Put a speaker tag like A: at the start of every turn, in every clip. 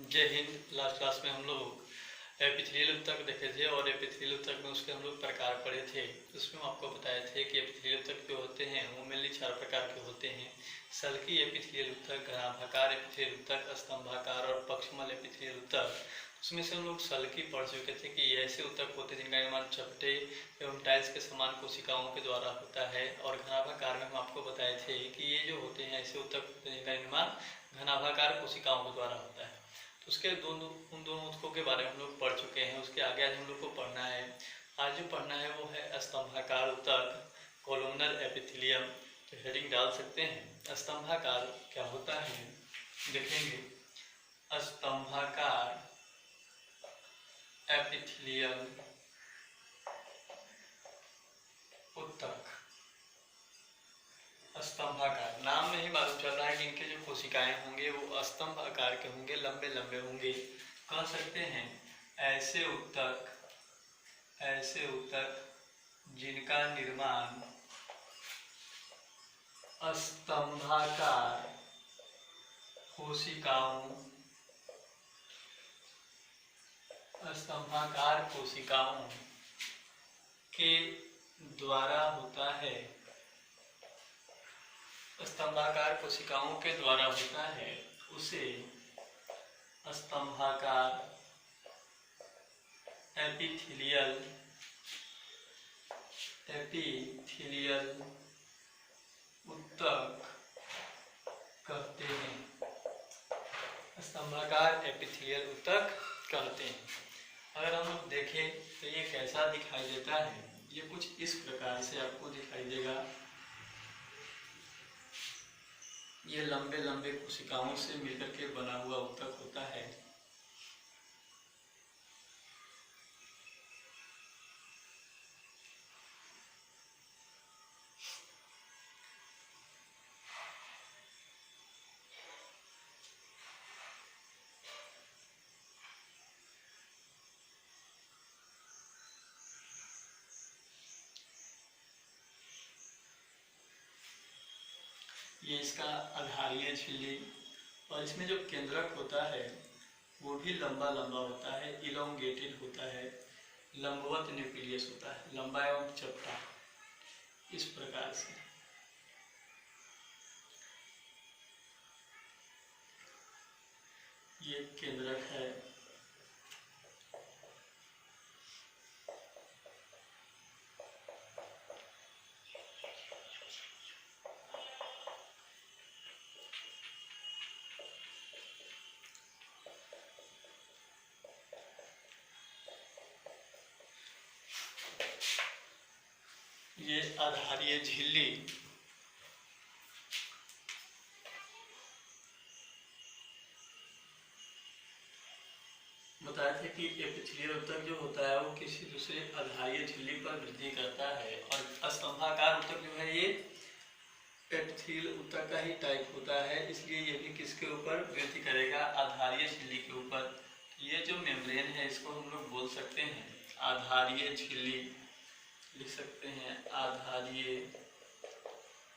A: जय Hind. Last class में हम लोग एपिथेलियल ऊतक देखे थे और एपिथेलियल ऊतक में उसके हम लोग प्रकार पढ़े थे। उसमें हम आपको बताए थे कि एपिथेलियल ऊतक जो होते हैं वो मेनली 4 प्रकार के होते हैं। सल्की एपिथेलियल ऊतक, घनाभाकार एपिथेलियल ऊतक, स्तंभाकार और पक्षमल एपिथेलियल ऊतक। उसमें से हम लोग सल्की पढ़ चुके थे कि ये ऐसे ऊतक होते हैं जिनका निर्माण चपटे एवं टाइल्स के समान कोशिकाओं के द्वारा होता है। और घनाभाकार में हम आपको बताए थे कि ये जो होते हैं ऐसे ऊतक होते हैं जिनका निर्माण घनाभाकार कोशिकाओं के द्वारा होता है। तो उसके उन दोनों ऊतकों के बारे में हम लोग पढ़ चुके हैं। उसके आगे आज हम लोग को पढ़ना है। आज जो पढ़ना है वो है स्तंभाकार ऊतक, कोलुमनर एपिथेलियम। तो हेडिंग डाल सकते हैं, स्तंभाकार क्या होता है देखेंगे। स्तंभाकार एपिथेलियम ऊतक। स्तंभाकार, नाम में ही मालूम चल रहा है कि इनके जो कोशिकाएं होंगे वो स्तंभ आकार के होंगे, लंबे लंबे होंगे। कह सकते हैं ऐसे ऊतक जिनका निर्माण स्तंभाकार कोशिकाओं के द्वारा होता है। स्तंभाकार कोशिकाओं के द्वारा होता है, उसे स्तंभाकार एपिथेलियल ऊतक कहते हैं। स्तंभाकार एपिथेलियल ऊतक कहते हैं। अगर हम लोग देखें तो ये कैसा दिखाई देता है, ये कुछ इस प्रकार से आपको दिखाई देगा। ये लंबे लंबे कोशिकाओं से मिलकर के बना हुआ ऊतक होता है। ये इसका आधारीय झिल्ली, और इसमें जो केंद्रक होता है वो भी लंबा लंबा होता है, इलोंगेटेड होता है, लंबवत न्यूक्लियस होता है, लंबा एवं चपटा इस प्रकार से। ये केंद्रक है। ये आधारीय झिल्ली बताए थे कि एपिथेलियल ऊतक जो होता है वो किसी दूसरे आधारीय झिल्ली पर वृद्धि करता है, और स्तंभाकार ऊतक जो है ये एपिथेलियल ऊतक का ही टाइप होता है, इसलिए ये भी किसके ऊपर वृद्धि करेगा, आधारीय झिल्ली के ऊपर। ये जो मेम्ब्रेन है इसको हम लोग बोल सकते हैं आधारीय झिल्ली, लिख सकते हैं आधारीय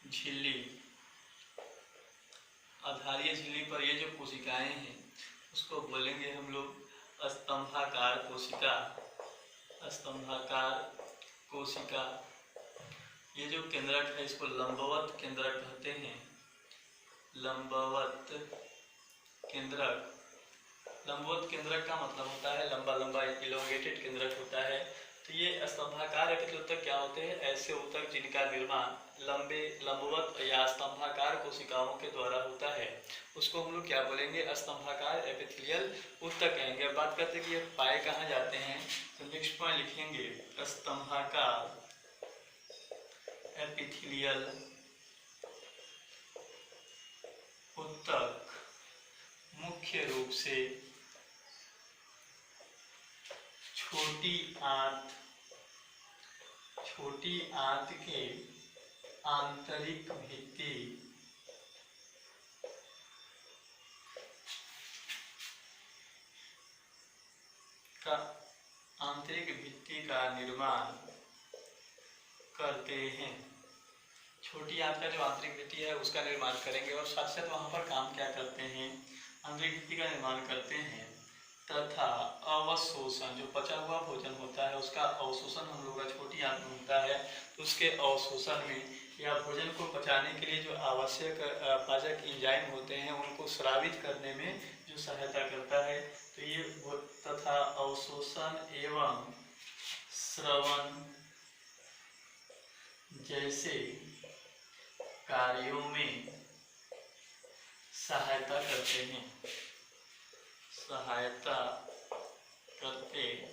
A: झिल्ली। आधारीय झिल्ली पर ये जो कोशिकाएं हैं उसको बोलेंगे हम लोग स्तंभाकार कोशिका। ये जो केंद्रक है इसको लंबवत केंद्रक कहते हैं, लंबवत केंद्रक का मतलब होता है लंबा लंबा, इलोंगेटेड केंद्रक होता है। तो ये स्तंभाकार एपिथेलियल ऊतक क्या होते हैं, ऐसे ऊतक जिनका निर्माण लंबवत या स्तंभाकार कोशिकाओं के द्वारा होता है, उसको हम लोग क्या बोलेंगे, स्तंभाकार एपिथेलियल ऊतक कहेंगे। अब बात करते हैं कि ये पाए कहाँ जाते हैं, तो नेक्स्ट पॉइंट लिखेंगे स्तंभाकार एपिथेलियल ऊतक मुख्य रूप से छोटी आंत के आंतरिक भित्ति का निर्माण करते हैं। छोटी आंत का जो आंतरिक भित्ति है उसका निर्माण करेंगे, और साथ साथ वहाँ पर काम क्या करते हैं, आंतरिक भित्ति का निर्माण करते हैं तथा अवशोषण, जो पचा हुआ भोजन होता है उसका अवशोषण हम लोग का छोटी आंत में होता है, तो उसके अवशोषण में या भोजन को पचाने के लिए जो आवश्यक पाचक एंजाइम होते हैं उनको स्रावित करने में जो सहायता करता है। तो ये तथा अवशोषण एवं श्रवण जैसे कार्यों में सहायता करते हैं, सहायता करते हैं।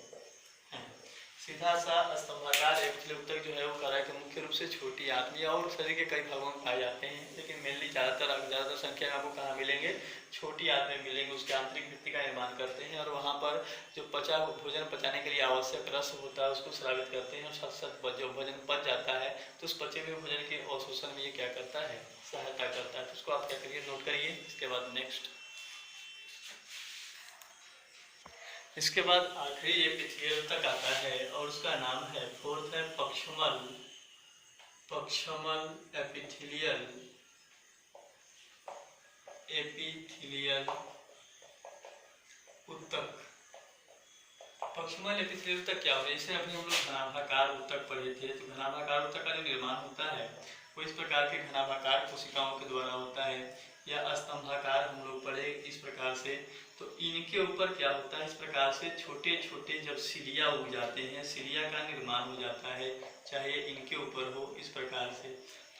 A: सीधा सा स्तंभाकार एपिथेलियल ऊतक जो है वो करा कि मुख्य रूप से छोटी आंत में और शरीर के कई भागों में पाए जाते हैं, लेकिन मेनली ज़्यादातर संख्या में आपको कहाँ मिलेंगे, छोटी आंत में मिलेंगे। उसके आंतरिक भित्ति का निर्माण करते हैं और वहाँ पर जो भोजन पचाने के लिए आवश्यक रस होता है उसको स्रावित करते हैं और साथ साथ जो भोजन पच जाता है तो उस पचे हुए भोजन के अवशोषण में ये क्या करता है, सहायता करता है। तो उसको आप क्या करिए, नोट करिए। इसके बाद नेक्स्ट, इसके बाद आखिरी एपिथेलियल तक आता है और उसका नाम है, फोर्थ है पक्षमल एपिथेलियल ऊतक। पक्षमल एपिथेलियल ऊतक क्या होता है, जैसे अभी हम लोग घनाभाकार ऊतक पढ़े थे, तो घनाभाकार ऊतक का जो निर्माण होता है वो इस प्रकार के घनाभाकार कोशिकाओं के द्वारा होता है, या स्तंभाकार हम लोग पढ़े इस प्रकार से। तो इनके ऊपर क्या होता है, इस प्रकार से छोटे छोटे जब सिलिया उग जाते हैं, सिलिया का निर्माण हो जाता है, चाहे इनके ऊपर हो इस प्रकार से।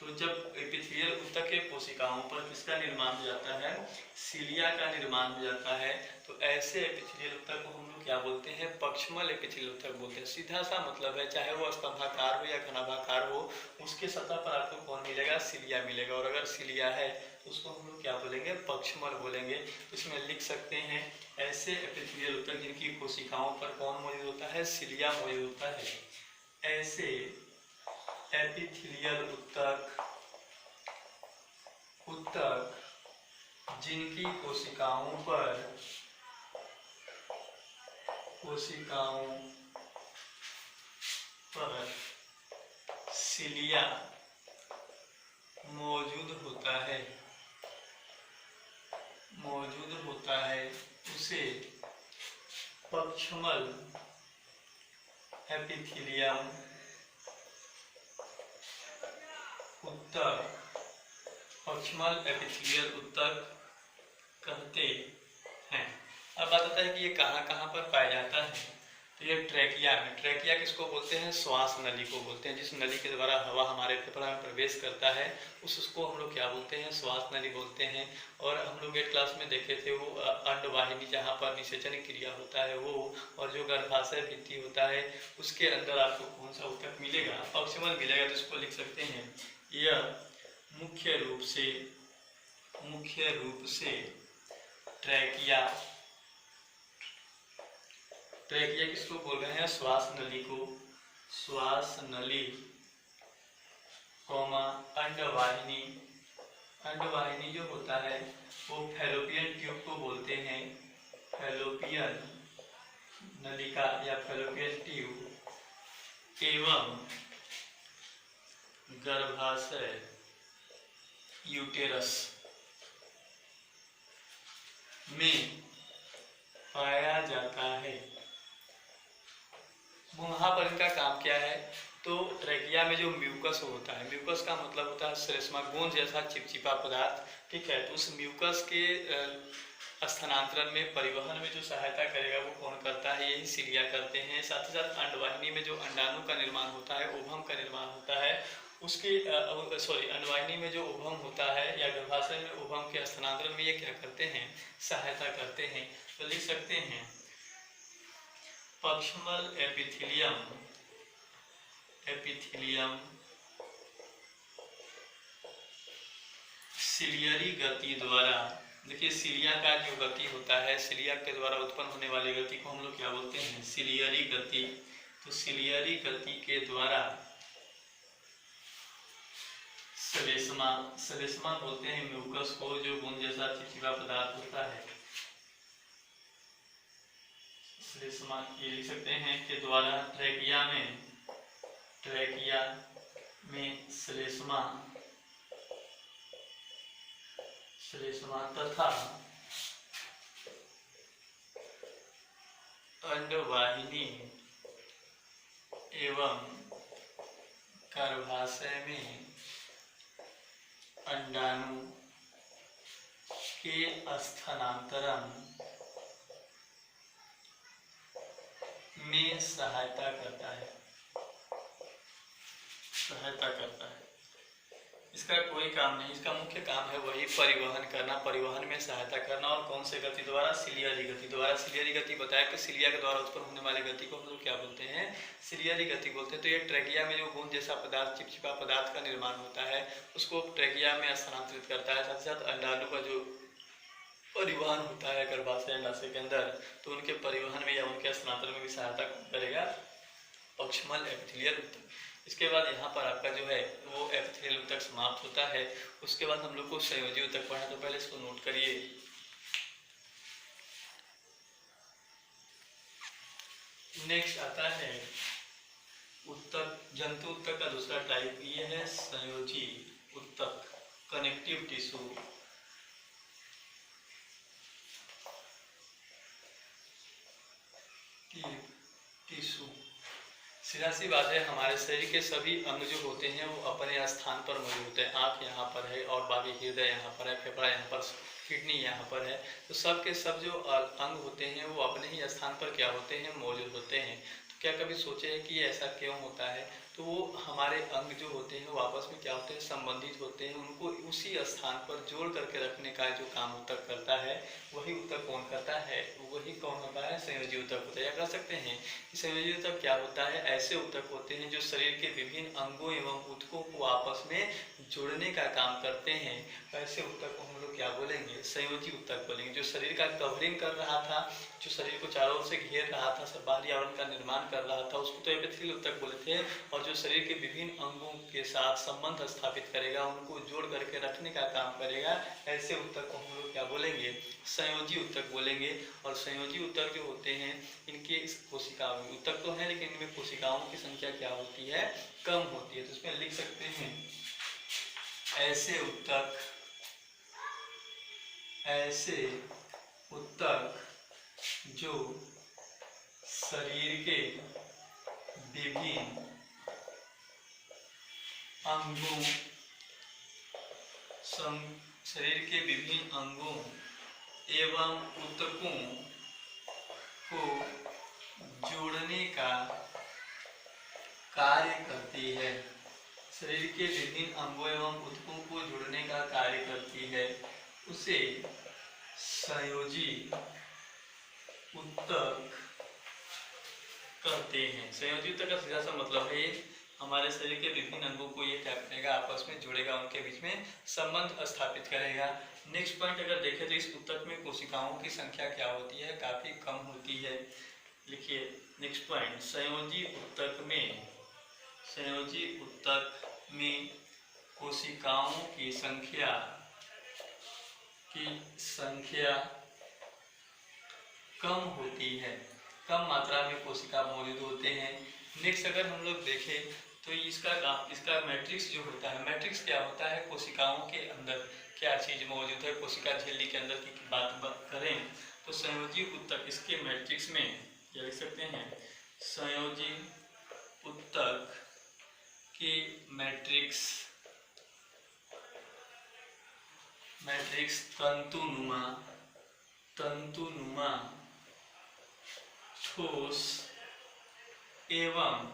A: तो जब एपिथेलियल ऊतक के कोशिकाओं पर किसका निर्माण हो जाता है, सिलिया का निर्माण हो जाता है, तो ऐसे एपिथेलियल ऊतक को हम लोग क्या बोलते हैं, पक्षमल एपिथेलियल ऊतक बोलते हैं। सीधा सा मतलब है, चाहे वो स्तंभाकार हो या घनाभाकार हो, उसके सतह पर आपको कौन मिलेगा, सिलिया मिलेगा। और अगर सिलिया है तो उसको हम लोग क्या बोलेंगे, पक्षमल बोलेंगे। तो इसमें लिख सकते हैं ऐसे एपिथेलियल ऊतक जिनकी कोशिकाओं पर कौन मौजूद होता है, सिलिया मौजूद होता है। ऐसे एपिथेलियल ऊतक जिनकी कोशिकाओं पर सिलिया मौजूद होता है उसे पक्षमल एपिथेलियम ऊतक, पक्षमल एपिथेलियल ऊतक कहते हैं। अब बात आता है कि ये कहाँ कहाँ पर पाया जाता है, तो ये ट्रैकिया में। ट्रैकिया किसको बोलते हैं, श्वास नली को बोलते हैं। जिस नली के द्वारा हवा हमारे फेफड़ा में प्रवेश करता है उसको हम लोग क्या बोलते हैं, श्वास नली बोलते हैं। और हम लोग 8th क्लास में देखे थे वो अंडवाहिनी, जहाँ पर निषेचन क्रिया होता है वो, और जो गर्भाशय भित्ति होता है उसके अंदर आपको कौन सा ऊतक मिलेगा, पक्षमल मिलेगा। तो इसको लिख सकते हैं, यह मुख्य रूप से ट्रैकिया किसको बोल रहे हैं, श्वास नली को, श्वास नली कौमा अंडवाहिनी जो होता है वो फैलोपियन ट्यूब को बोलते हैं, फैलोपियन नलिका या फैलोपियन ट्यूब, एवं गर्भाशय यूटेरस में पाया जाता है। वहाँ पर इनका काम क्या है, तो ट्रैकिया में जो म्यूकस होता है, म्यूकस का मतलब होता है श्लेष्मा, गोंद जैसा चिपचिपा पदार्थ, ठीक है। तो उस म्यूकस के स्थानांतरण में, परिवहन में जो सहायता करेगा वो कौन करता है, यही सिलिया करते हैं। साथ ही साथ अंडवाहिनी में जो अंडाणु का निर्माण होता है, ओवम का निर्माण होता है, उसके अंडवाहिनी में जो ओवम होता है या गर्भाशय में ओवम के स्थानांतरण में ये क्या करते हैं, सहायता करते हैं। तो लिख सकते हैं पक्षमल एपिथेलियम सिलियरी गति द्वारा, देखिए सिलिया का जो गति होता है, सिलिया के द्वारा उत्पन्न होने वाली गति को हम लोग क्या बोलते हैं, सिलियरी गति। तो सिलियरी गति के द्वारा श्लेष्मा बोलते हैं म्यूकस को, जो गोंद जैसा चिपचिपा पदार्थ होता है, श्लेष्मा। ये लिख सकते हैं कि द्वारा ट्रैकिया में श्लेष्मा तथा अंडवाहिनी एवं गर्भाशय में अंडाणु के स्थानांतरण में सहायता करता है। इसका कोई काम नहीं, इसका मुख्य काम है वही परिवहन करना, परिवहन में सहायता करना। और कौन से गति द्वारा? सिलियरी गति द्वारा। सिलियरी गति बताया कि सिलिया के द्वारा उत्पन्न होने वाली गति को हम लोग क्या बोलते हैं? सिलियरी गति बोलते हैं। तो ये ट्रेकिया में जो बूंद जैसा पदार्थ, चिपचिपा पदार्थ का निर्माण होता है उसको ट्रेकिया में स्थानांतरित करता है। साथ ही साथ अंडाणु का जो परिवहन होता है गर्भाशय अंडाशय के अंदर, तो उनके परिवहन में या उनके स्थानांतरण में भी सहायता करेगा पक्षमल एपिथेलियल ऊतक। इसके बाद यहाँ पर आपका जो है वो एपिथेलियल ऊतक समाप्त होता है। उसके बाद हम लोग को संयोजी ऊतक पढ़ना, तो पहले इसको नोट करिए। नेक्स्ट आता है ऊतक, जंतु ऊतक का दूसरा टाइप, ये है संयोजी ऊतक, कनेक्टिव टिश्यू। टिश्यू, सीधा सी बात है, हमारे शरीर के सभी अंग जो होते हैं वो अपने स्थान पर मौजूद होते हैं। आँख यहाँ पर है और बाकी हृदय यहाँ पर है, फेफड़ा यहाँ पर, किडनी यहाँ पर है। तो सब के सब जो अंग होते हैं वो अपने ही स्थान पर क्या होते हैं? मौजूद होते हैं। तो क्या कभी सोचे हैं कि ऐसा क्यों होता है? तो वो हमारे अंग जो होते हैं वो आपस में क्या होते हैं? संबंधित होते हैं। उनको उसी स्थान पर जोड़ करके रखने का जो काम ऊतक करता है वही ऊतक कौन करता है? वही कौन होता है? संयोजी ऊतक होता है। या कह सकते हैं कि संयोजी ऊतक क्या होता है? ऐसे ऊतक होते हैं जो शरीर के विभिन्न अंगों एवं ऊतकों को आपस में जोड़ने का काम करते हैं। ऐसे ऊतक को हम लोग क्या बोलेंगे? संयोजी ऊतक बोलेंगे। जो शरीर का कवरिंग कर रहा था, जो शरीर को चारों ओर से घेर रहा था, सब बाहरी आवरण का निर्माण कर रहा था, उसको तो एपिथेलियल ऊतक बोले थे। और जो शरीर के विभिन्न अंगों के साथ संबंध स्थापित करेगा, उनको जोड़ करके रखने का काम करेगा, ऐसे ऊतक को हम लोग क्या बोलेंगे? संयोजी ऊतक बोलेंगे। और संयोजी ऊतक जो होते हैं इनके कोशिकाओं में, ऊतक तो है लेकिन इनमें कोशिकाओं की संख्या क्या होती है? कम होती है। तो इसमें लिख सकते हैं ऐसे ऊतक जो शरीर के विभिन्न अंगों एवं ऊतकों को जोड़ने का कार्य करती है। शरीर के विभिन्न अंगों एवं ऊतकों को जोड़ने का कार्य करती है, उसे संयोजी ऊतक कहते हैं। संयोजी ऊतक का सीधा सा मतलब है हमारे शरीर के विभिन्न अंगों को ये क्या करेगा? आपस में जोड़ेगा, उनके बीच में संबंध स्थापित करेगा। नेक्स्ट पॉइंट अगर देखें तो इस ऊतक में कोशिकाओं की संख्या क्या होती है? काफी कम होती है। लिखिए नेक्स्ट पॉइंट, संयोजी ऊतक में कोशिकाओं की संख्या कम होती है, कम मात्रा में कोशिका मौजूद होते हैं। नेक्स्ट अगर हम लोग देखें तो इसका मैट्रिक्स जो होता है, मैट्रिक्स क्या होता है? कोशिकाओं के अंदर क्या चीज मौजूद है, कोशिका झिल्ली के अंदर की बात करें तो संयोजी ऊतक, इसके मैट्रिक्स में क्या लिख सकते हैं? संयोजी ऊतक के मैट्रिक्स तंतुनुमा ठोस एवं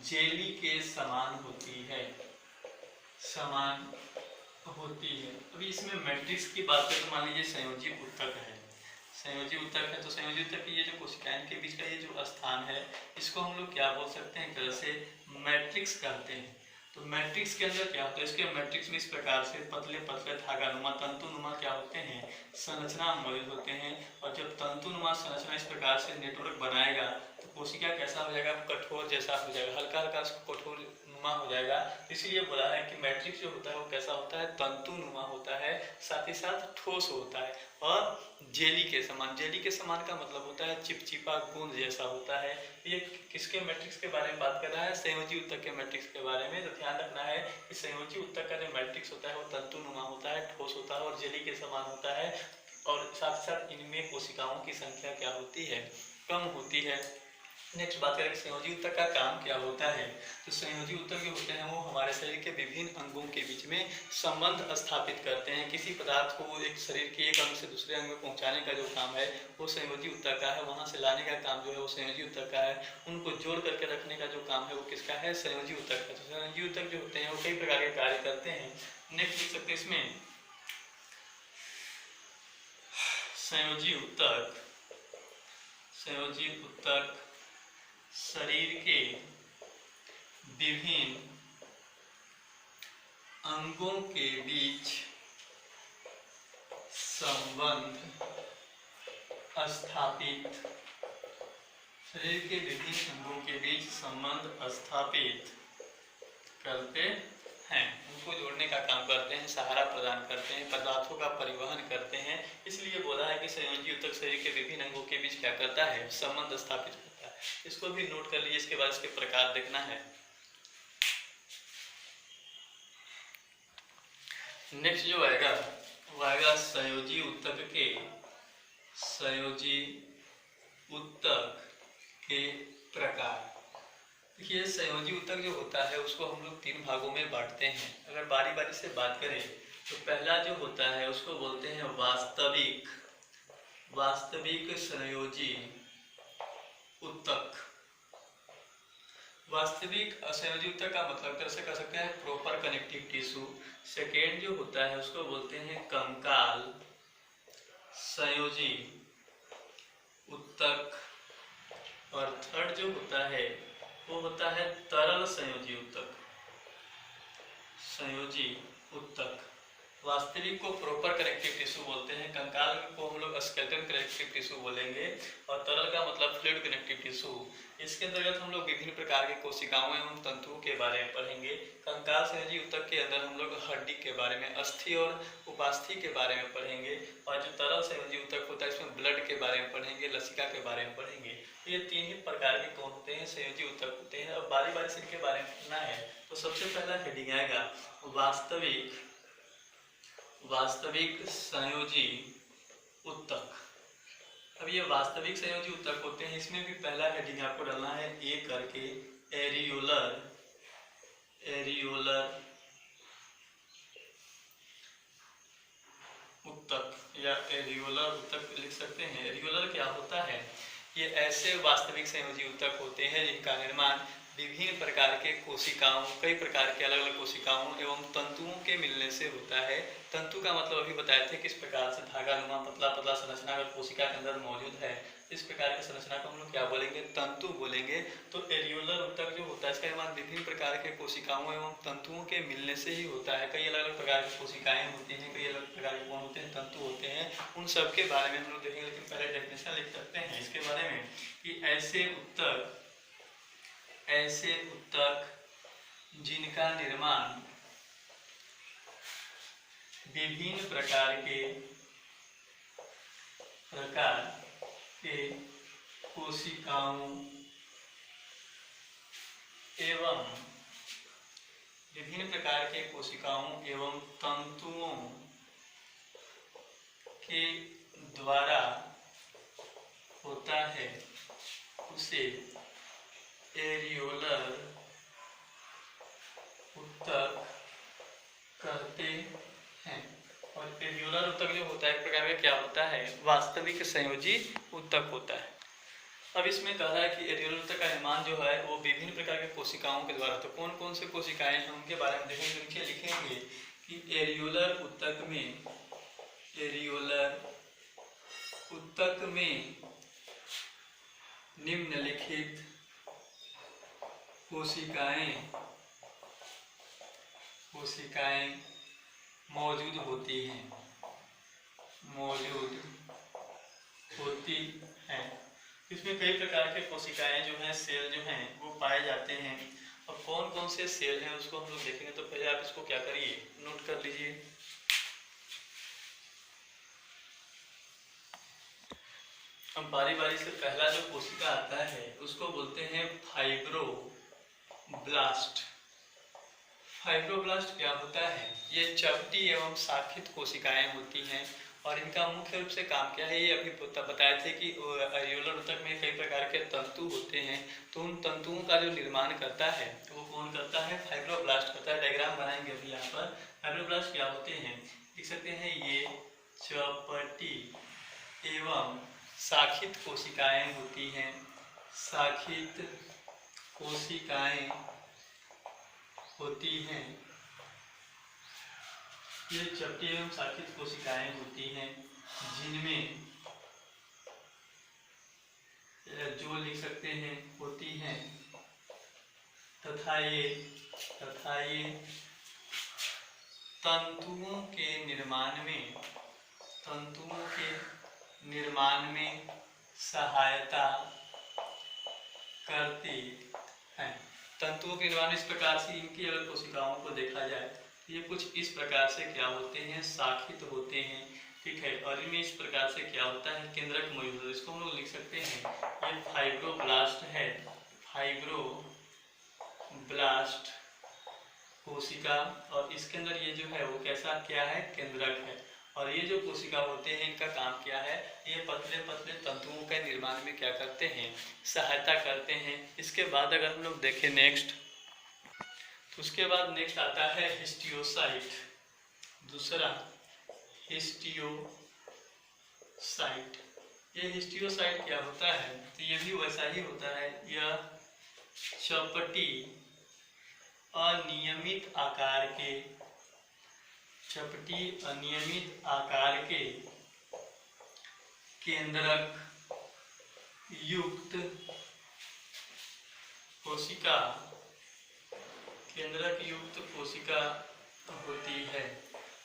A: जेली के समान होती है। अभी इसमें मैट्रिक्स की बात करें तो मान लीजिए संयोजी ऊतक है, तो संयोजी ऊतक की ये जो कोशिकाएं के बीच का ये जो स्थान है, इसको हम लोग क्या बोल सकते हैं? एक तरह से मैट्रिक्स कहते हैं। तो मैट्रिक्स के अंदर क्या होता है? इसके मैट्रिक्स में इस प्रकार से पतले पतले धागानुमा, तंतुनुमा क्या होते हैं? संरचना मौजूद होते हैं। और जब तंतुनुमा संरचना इस प्रकार से नेटवर्क बनाएगा तो कोशिका कैसा हो जाएगा? कठोर जैसा हो जाएगा, हल्का हल्का कठोर नुमा हो जाएगा। इसीलिए बोला है कि मैट्रिक्स जो होता है वो कैसा होता है? तंतुनुमा होता है, साथ ही साथ ठोस होता है और जेली के समान। जेली के समान का मतलब होता है चिपचिपा गूंद जैसा होता है। ये किसके मैट्रिक्स के बारे में बात कर रहा है? संयोजी ऊतक के मैट्रिक्स के बारे में। तो ध्यान रखना है कि संयोजी ऊतक का जो मैट्रिक्स होता है वो तंतुनुमा होता है, ठोस होता है और जेली के समान होता है। और साथ साथ इनमें कोशिकाओं की संख्या क्या होती है? कम होती है। नेक्स्ट बात करें कि संयोजी ऊतक का काम क्या होता है। तो संयोजी ऊतक जो होते हैं वो हमारे शरीर के विभिन्न अंगों के बीच में संबंध स्थापित करते हैं। किसी पदार्थ को एक शरीर के एक अंग से दूसरे अंग में पहुंचाने का जो काम है वो संयोजी ऊतक का है। वहां से लाने का काम जो है वो संयोजी ऊतक का है। उनको जोड़ करके रखने का जो काम है वो किसका है, संयोजी ऊतक का। तो संयोजी ऊतक जो होते हैं वो कई प्रकार के कार्य करते हैं। नेक्स्ट लिख सकते हैं इसमें संयोजी ऊतक शरीर के विभिन्न अंगों के बीच संबंध स्थापित, शरीर के विभिन्न अंगों के बीच संबंध स्थापित करते हैं। उनको जोड़ने का काम करते हैं, सहारा प्रदान करते हैं, पदार्थों का परिवहन करते हैं। इसलिए बोला है कि संयोजी ऊतक शरीर के विभिन्न अंगों के बीच क्या करता है, संबंध स्थापित करता है। इसको भी नोट कर लीजिए, इसके बाद इसके प्रकार देखना है। नेक्स्ट जो आएगा वो आएगा संयोजी ऊतक के प्रकार। देखिए संयोजी ऊतक जो होता है उसको हम लोग 3 भागों में बांटते हैं। अगर बारी बारी से बात करें तो पहला जो होता है उसको बोलते हैं वास्तविक संयोजी ऊतक। वास्तविक संयोजी ऊतक का मतलब तरह से कह सकते हैं प्रॉपर कनेक्टिव टिश्यू। सेकेंड जो होता है उसको बोलते हैं कंकाल संयोजी ऊतक। और थर्ड जो होता है वो होता है तरल संयोजी ऊतक। वास्तविक को प्रॉपर कनेक्टिव टिश्यू बोलते हैं, कंकाल को हम लोग स्केलेटल कनेक्टिव टिश्यू बोलेंगे और तरल का मतलब फ्लूइड कनेक्टिव टिश्यू। इसके अंतर्गत हम लोग विभिन्न प्रकार के कोशिकाओं एवं तंतुओं के बारे में पढ़ेंगे। कंकाल संयोजी ऊतक के अंदर हम लोग हड्डी के बारे में, अस्थि और उपास्थि के बारे में पढ़ेंगे। और जो तरल संयोजी ऊतक होता है इसमें ब्लड के बारे में पढ़ेंगे, लसिका के बारे में पढ़ेंगे। तो ये 3 ही प्रकार के कौन होते हैं, संयोजी ऊतक होते हैं। अब बारी बारी से इनके बारे में पढ़ना है। तो सबसे पहला हेडिंग आएगा वास्तविक संयोजी ऊतक। अब ये वास्तविक संयोजी ऊतक होते हैं, इसमें भी पहला हेडिंग आपको डालना है ए करके, एरियोलर ऊतक या एरियोलर ऊतक लिख सकते हैं। एरियोलर क्या होता है, ये ऐसे वास्तविक संयोजी ऊतक होते हैं जिनका निर्माण विभिन्न प्रकार के कोशिकाओं, कई प्रकार के अलग अलग कोशिकाओं एवं तंतुओं के मिलने से होता है। तंतु का मतलब अभी बताए थे किस प्रकार से धागानुमा पतला पतला संरचना अगर कोशिका के अंदर मौजूद है, इस प्रकार की संरचना को हम लोग क्या बोलेंगे, तंतु बोलेंगे। तो एरियोलर ऊतक जो होता है इसका निर्माण विभिन्न प्रकार के कोशिकाओं एवं तंतुओं के मिलने से ही होता है। कई अलग अलग प्रकार की कोशिकाएं होती हैं, कई अलग प्रकार के कौन होते हैं, तंतु होते हैं। उन सब के बारे में हम लोग देखेंगे, लेकिन पहले डेफिनेशन लिख सकते हैं इसके बारे में कि ऐसे ऊतक जिनका निर्माण विभिन्न प्रकार के कोशिकाओं एवं तंतुओं के द्वारा होता है उसे एरियोलर ऊतक कहते हैं। और एरियोलर ऊतक जो होता है एक प्रकार का क्या होता है, वास्तविक संयोजी ऊतक होता है। अब इसमें कह रहा है कि एरियोलर ऊतक का निर्माण जो है वो विभिन्न प्रकार के कोशिकाओं के द्वारा। तो कौन कौन से कोशिकाएं हैं उनके बारे में देखेंगे। नीचे लिखेंगे कि एरियोलर ऊतक में निम्नलिखित कोशिकाएं मौजूद होती हैं। इसमें कई प्रकार के कोशिकाएं जो हैं, सेल जो हैं वो पाए जाते हैं। और कौन कौन से सेल हैं उसको हम लोग देखेंगे। तो पहले आप इसको क्या करिए, नोट कर लीजिए। अब बारी बारी से पहला जो कोशिका आता है उसको बोलते हैं फाइब्रोब्लास्ट। फाइब्रोब्लास्ट क्या होता है, ये चपटी एवं शाखित कोशिकाएं होती हैं और इनका मुख्य रूप से काम क्या है, ये अभी बताए थे कि एल्वियोलर ऊतक में कई प्रकार के तंतु होते हैं। तो उन तंतुओं का जो निर्माण करता है वो कौन करता है, फाइब्रोब्लास्ट करता है। डायग्राम बनाएंगे अभी यहाँ पर। फाइब्रोब्लास्ट क्या होते हैं, देख सकते हैं, ये चौपटी एवं शाखित कोशिकाएं होती हैं। शाखित कोशिकाएं होती हैं, ये चपटी एवं शाखित कोशिकाएं होती हैं जिनमें जो लिख सकते हैं होती हैं तथा ये तंतुओं के निर्माण में सहायता करती हैं। तंतुओं के निर्माण इस प्रकार से, इनकी अगर कोशिकाओं को देखा जाए तो ये कुछ इस प्रकार से क्या होते हैं, शाखित होते हैं, ठीक है। और इनमें इस प्रकार से क्या होता है, केंद्रक मौजूद होता है। इसको हम लोग लिख सकते हैं, ये फाइब्रोब्लास्ट है, फाइब्रोब्लास्ट कोशिका, और इसके अंदर ये जो है वो कैसा क्या है, केंद्रक है। और ये जो कोशिका होते हैं इनका काम क्या है, ये पतले पतले तंतुओं के निर्माण में क्या करते हैं, सहायता करते हैं। इसके बाद अगर हम लोग देखें नेक्स्ट, तो उसके बाद नेक्स्ट आता है हिस्टियोसाइट। दूसरा हिस्टियोसाइट। ये हिस्टियोसाइट क्या होता है, तो ये भी वैसा ही होता है। यह चपटी अनियमित आकार के केंद्रक युक्त कोशिका होती है।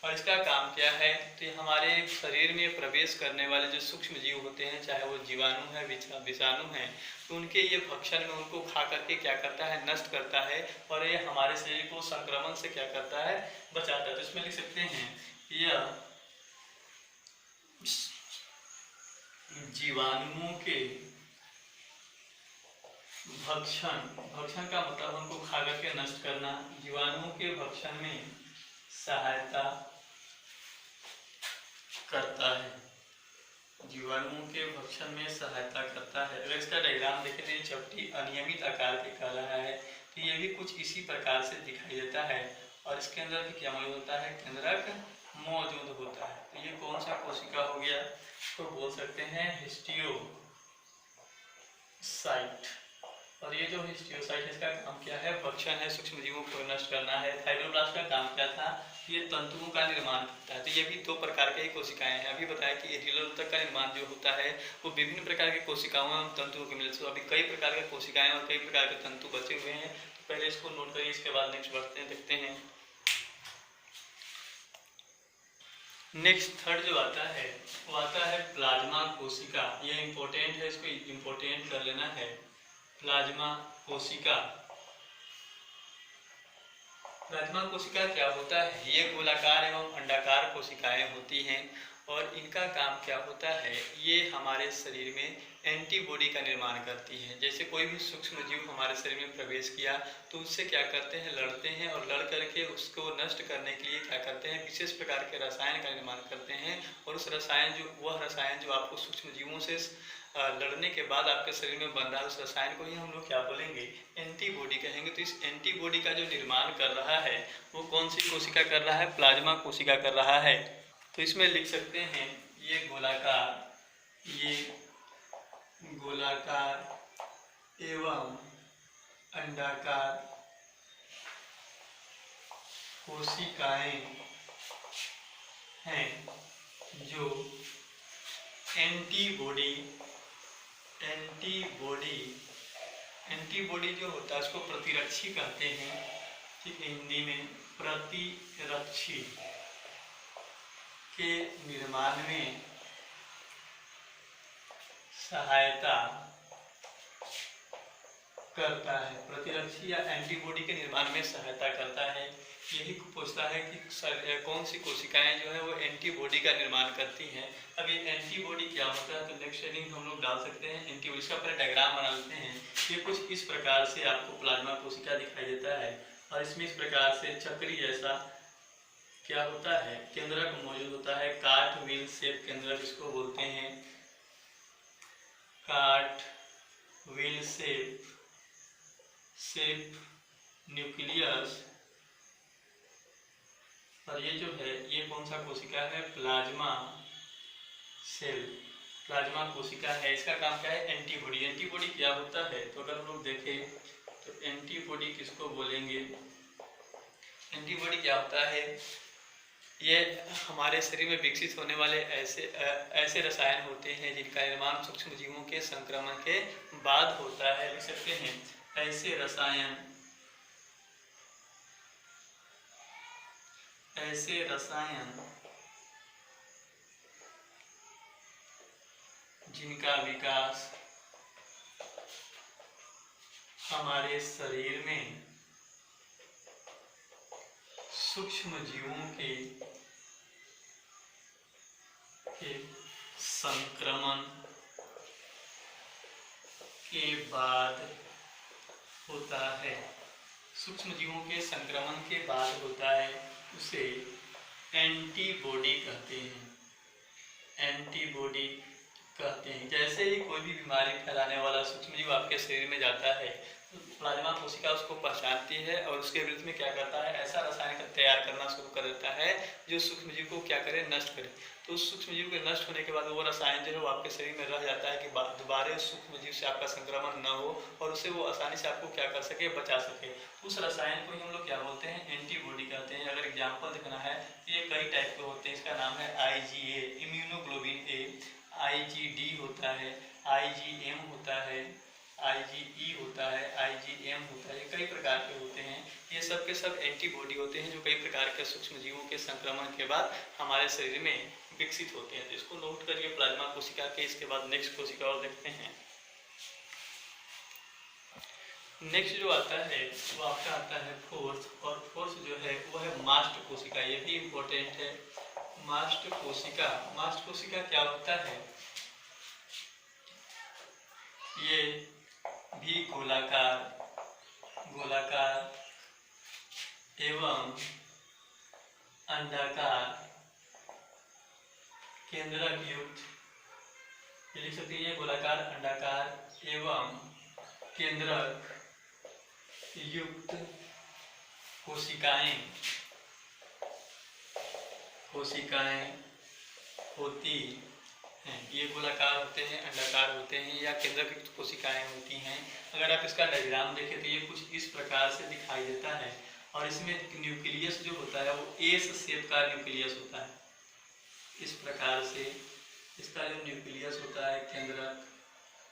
A: और इसका काम क्या है, तो ये हमारे शरीर में प्रवेश करने वाले जो सूक्ष्म जीव होते हैं, चाहे वो जीवाणु है, विषाणु है, तो उनके ये भक्षण में उनको खा करके क्या करता है, नष्ट करता है। और ये हमारे शरीर को संक्रमण से क्या करता है, बचाता है। तो इसमें लिख सकते हैं, यह जीवाणुओं के भक्षण का मतलब उनको खा करके नष्ट करना, जीवाणुओं के भक्षण में सहायता करता है। जीवाणुओं के भक्षण में सहायता करता है। अगर इसका डायग्राम देखें तो ये चपटी अनियमित आकार के कह रहा है, तो ये भी कुछ इसी प्रकार से दिखाई देता है। और इसके अंदर भी क्या मौजूद होता है, केंद्रक मौजूद होता है। तो ये कौन सा कोशिका हो गया, तो बोल सकते हैं हिस्टियोसाइट। और ये जो हिस्टियोसाइट है इसका काम क्या है, भक्षण है, सूक्ष्म जीवों को नष्ट करना है। फाइब्रोब्लास्ट का काम क्या था, ये तंतुओं का निर्माण करता है। तो ये भी दो प्रकार के ही कोशिकाएं हैं। अभी बताया कि एल्वियोलर ऊतक का निर्माण जो होता है वो विभिन्न प्रकार के कोशिकाओं एवं तंतुओं के मिलकर। अभी कई प्रकार के कोशिकाएं और कई प्रकार के तंतु बचे हुए हैं, तो पहले इसको नोट करिए, इसके बाद नेक्स्ट बढ़ते हैं, देखते हैं। नेक्स्ट थर्ड जो आता है वो आता है प्लाज्मा कोशिका। ये इंपॉर्टेंट है, इसको इंपॉर्टेंट कर लेना है। प्लाज्मा कोशिका। प्लाज्मा कोशिका क्या होता है, ये गोलाकार एवं अंडाकार कोशिकाएं होती हैं। और इनका काम क्या होता है, ये हमारे शरीर में एंटीबॉडी का निर्माण करती है। जैसे कोई भी सूक्ष्म जीव हमारे शरीर में प्रवेश किया तो उससे क्या करते हैं, लड़ते हैं, और लड़ करके उसको नष्ट करने के लिए क्या करते हैं, विशेष प्रकार के रसायन का निर्माण करते हैं। और उस रसायन जो आपको सूक्ष्म जीवों से लड़ने के बाद आपके शरीर में बन रहा है, उस रसायन को ही हम लोग क्या बोलेंगे, एंटीबॉडी कहेंगे। तो इस एंटीबॉडी का जो निर्माण कर रहा है वो कौन सी कोशिका कर रहा है, प्लाज्मा कोशिका कर रहा है। तो इसमें लिख सकते हैं, ये गोलाकार एवं अंडाकार कोशिकाएं हैं जो एंटीबॉडी जो होता है उसको प्रतिरक्षी कहते हैं, ठीक है, हिंदी में प्रतिरक्षी के निर्माण में सहायता करता है। प्रतिरक्षी या एंटीबॉडी के निर्माण में सहायता करता है। यही पूछता है कि कौन सी कोशिकाएं जो है वो एंटीबॉडी का निर्माण करती हैं। अब ये एंटीबॉडी क्या होता है, तो नेक्स्ट हेडिंग हम लोग डाल सकते हैं एंटीबॉडी का। पहले डायग्राम बना लेते हैं। ये कुछ इस प्रकार से आपको प्लाज्मा कोशिका दिखाई देता है, और इसमें इस प्रकार से चक्री जैसा क्या होता है, केंद्रक मौजूद होता है। काट व्हील शेप केंद्रक इसको बोलते हैं, काट व्हील शेप न्यूक्लियस। और ये जो है ये कौन सा कोशिका है, प्लाज्मा सेल, प्लाज्मा कोशिका है। इसका काम क्या है, एंटीबॉडी। एंटीबॉडी क्या होता है, तो अगर हम लोग देखें तो एंटीबॉडी किसको बोलेंगे, एंटीबॉडी क्या होता है, ये हमारे शरीर में विकसित होने वाले ऐसे रसायन होते हैं जिनका निर्माण सूक्ष्म जीवों के संक्रमण के बाद होता है। लिख सकते हैं ऐसे रसायन जिनका विकास हमारे शरीर में सूक्ष्म जीवों के संक्रमण के बाद होता है, सूक्ष्म जीवों के संक्रमण के बाद होता है, उसे एंटीबॉडी कहते हैं, एंटीबॉडी कहते हैं। जैसे ही कोई भी बीमारी फैलाने वाला सूक्ष्म जीव आपके शरीर में जाता है तो प्लाज्मा कोशिका उसको पहचानती है और उसके विरुद्ध में क्या करता है, ऐसा रसायन तैयार करना शुरू कर देता है जो सूक्ष्म जीव को क्या करे, नष्ट करे। तो उस सूक्ष्म जीव के नष्ट होने के बाद वो रसायन जो है वो आपके शरीर में रह जाता है कि दोबारा सूक्ष्म जीव से आपका संक्रमण न हो और उससे वो आसानी से आपको क्या कर सके, बचा सके। उस रसायन को ही हम लोग क्या बोलते हैं, एंटीबॉडी कहते हैं। अगर एग्जाम्पल देखना है तो ये कई टाइप के होते हैं। इसका नाम है IgA, इम्यूनोग्लोबिन A, IgD होता है, IgM होता है, IgE होता है, IgM होता है, ये कई प्रकार के होते हैं। ये सब के सब एंटीबॉडी होते हैं जो कई प्रकार के सूक्ष्म जीवों के संक्रमण के बाद हमारे शरीर में विकसित होते हैं। तो इसको नोट करिए प्लाज्मा कोशिका के। इसके बाद नेक्स्ट कोशिका और देखते हैं। नेक्स्ट जो आता है वो आपका आता है फोर्थ, और फोर्थ जो है वो है मास्ट कोशिका। ये भी इम्पोर्टेंट है, मास्ट कोशिका। मास्ट कोशिका क्या होता है, ये भी गोलाकार एवं अंडाकार केंद्रक युक्त, ये लिख सकते हैं गोलाकार, अंडाकार एवं केंद्रक युक्त कोशिकाएं होती हैं। ये गोलाकार होते हैं, अंडाकार होते हैं या केंद्रक युक्त कोशिकाएं होती हैं। अगर आप इसका डायग्राम देखें तो ये कुछ इस प्रकार से दिखाई देता है और इसमें न्यूक्लियस जो होता है वो एस शेप का न्यूक्लियस होता है। इस प्रकार से इसका जो न्यूक्लियस होता है केंद्रक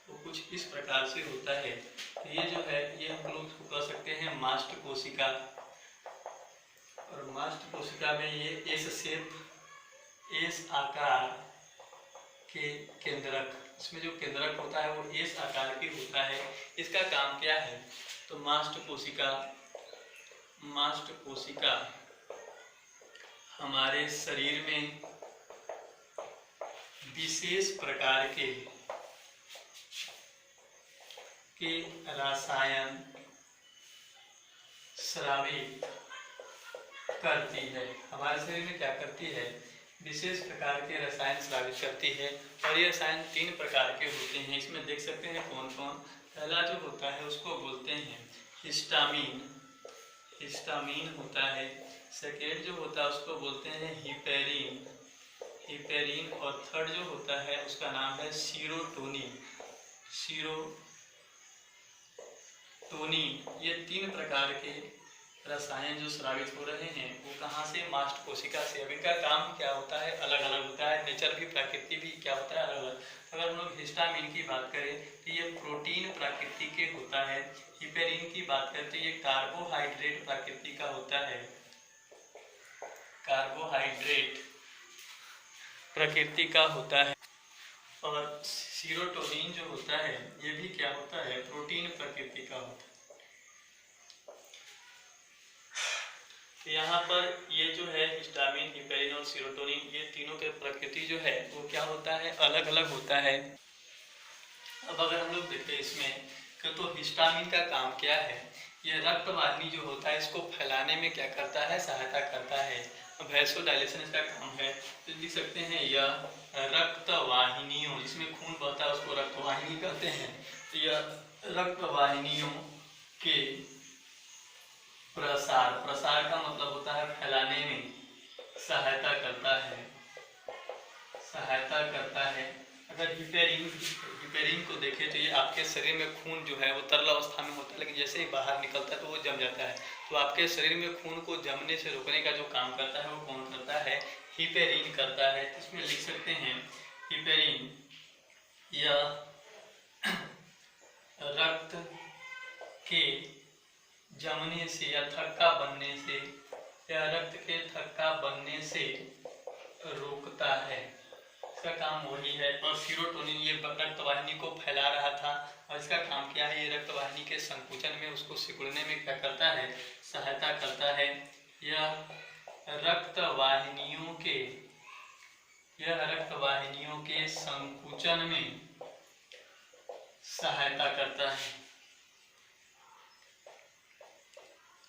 A: वो कुछ इस प्रकार से होता है। तो ये जो है ये हम लोग कह सकते हैं मास्ट कोशिका। और मास्ट कोशिका में ये एस शेप, एस आकार के केंद्रक, इसमें जो केंद्रक होता है वो एस आकार की होता है। इसका काम क्या है, तो मास्ट कोशिका हमारे शरीर में विशेष प्रकार के रसायन स्रावित करती है। हमारे शरीर में क्या करती है, विशेष प्रकार के रसायन स्रावित करती है। और ये रसायन 3 प्रकार के होते हैं। इसमें देख सकते हैं कौन कौन। पहला जो होता है उसको बोलते हैं हिस्टामीन, हिस्टामीन होता है। सेकेंड जो होता है उसको बोलते हैं हिपेरिन, हिपेरिन। और थर्ड जो होता है उसका नाम है सीरोटोनिन, सीरोटोनिन। ये 3 प्रकार के रसायन जो स्रावित हो रहे हैं वो कहाँ से, मास्ट कोशिका से। अब इनका काम क्या होता है, अलग अलग होता है। नेचर भी, प्रकृति भी क्या होता है, अलग अलग। अगर हम लोग हिस्टामिन की बात करें तो ये प्रोटीन प्रकृति के होता है। हिपेरिन की बात करें तो ये कार्बोहाइड्रेट प्रकृति का होता है, कार्बोहाइड्रेट प्रकृति का होता है। और सीरोटोनिन जो होता है ये भी क्या होता है, प्रोटीन प्रकृति का होता है। यहाँ पर ये जो है हिस्टामिन, हिपेरिन और सीरोटोनिन, ये तीनों के प्रकृति जो है वो क्या होता है, अलग अलग होता है। अब अगर हम लोग देखें इसमें तो हिस्टामिन का काम क्या है, ये रक्त वाहिनी जो होता है इसको फैलाने में क्या करता है, सहायता करता है। वैसोडाइलेशन इसका काम है। तो लिख सकते हैं यह रक्त वाहिनियों, जिसमें खून बहता है उसको रक्त वाहिनी कहते हैं। तो यह रक्त वाहिनियों के प्रसार, प्रसार का मतलब होता है फैलाने में सहायता करता है, सहायता करता है। अगर हिपेरिन को देखें तो ये आपके शरीर में खून जो है वो तरल अवस्था में होता है, लेकिन जैसे ही बाहर निकलता है तो वो जम जाता है। तो आपके शरीर में खून को जमने से रोकने का जो काम करता है वो कौन करता है? हिपेरिन करता है। तो इसमें लिख सकते हैं हिपेरिन यह रक्त के जमने से या थक्का बनने से, या रक्त के थक्का बनने से रोकता है, इसका काम वही है। और सीरोटोनिन ये रक्त वाहिनी को फैला रहा था, और इसका काम क्या है? ये रक्त वाहिनी के संकुचन में, उसको सिकुड़ने में क्या करता है? सहायता करता है। यह रक्त वाहिनियों के संकुचन में सहायता करता है,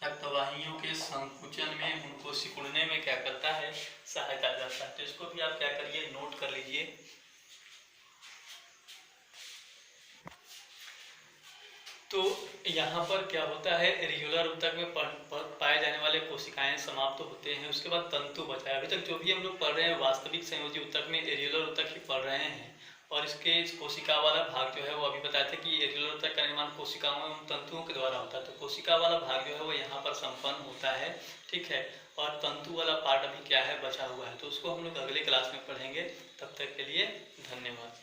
A: रक्तवाहिनियों के संकुचन में, उनको सिकुड़ने में क्या करता है? सहायता करता है। तो इसको भी आप क्या करिए? नोट कर लीजिए। तो यहाँ पर क्या होता है? रेगुलर ऊतक में पाए जाने वाले कोशिकाएं समाप्त होते हैं, उसके बाद तंतु बचा है। अभी तक जो भी हम लोग पढ़ रहे हैं वास्तविक संयोजी ऊतक में रेगुलर ऊतक ही पढ़ रहे हैं, और इसके कोशिका वाला भाग जो है वो अभी बताया था कि रेगुलर ऊतक का निर्माण कोशिकाओं एवं तंतुओं के द्वारा होता है। तो कोशिका वाला भाग जो है वो यहाँ पर संपन्न होता है, ठीक है। और तंतु वाला पार्ट अभी क्या है? बचा हुआ है। तो उसको हम लोग अगले क्लास में पढ़ेंगे। तब तक के लिए धन्यवाद।